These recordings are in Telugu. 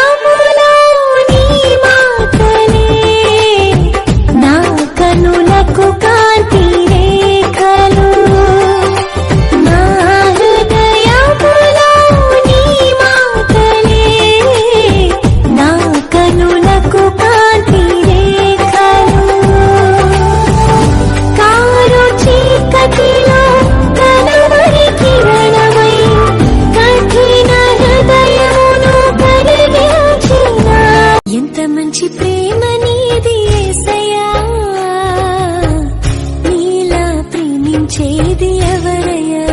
హృదయములో నీ మాటలే నా కనులకు కాంతి రేఖలు. నా హృదయములో నీ మాటలే నా కనులకు కాంతి రేఖలు. కారు చీకటిలో కలవరి కిరణమై కఠిన హృదయమును కరిగించిన ఎంత మంచి ప్రేమ నీది యేసయ్యా. నీలా ప్రేమించేది ఎవరయ్యా.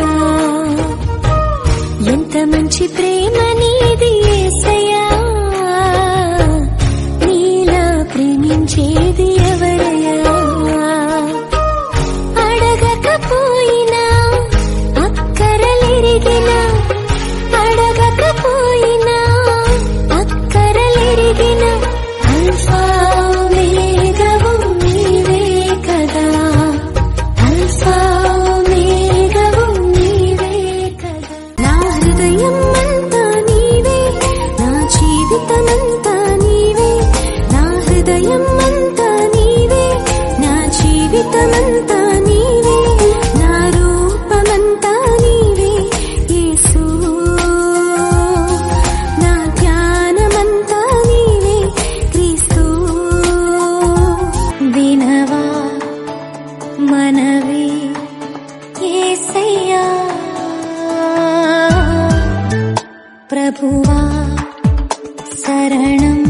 ఎంత మంచి ప్రేమ నీది యేసయ్యా. నీలా ప్రేమించేది ఎవరయ్యా. అడగకపోయినా అక్కరలెరిగినా అడగకపోయినా అక్కరలెరిగిన అల్ఫా ఓమేగావు నీవే కదా. అల్ఫా ఓమేగావు నీవే కదా. నా హృదయం అంతా నీవే, నా జీవితమంతా నీవే. నా హృదయం అంతా నీవే, నా జీవితమంతా నీవే. నా రూపమంతా నీవే యేసు. నా ధ్యానమంతా నీవే క్రీస్తు. వినవా మనవి యేసయ్యా. ప్రభువా శరణం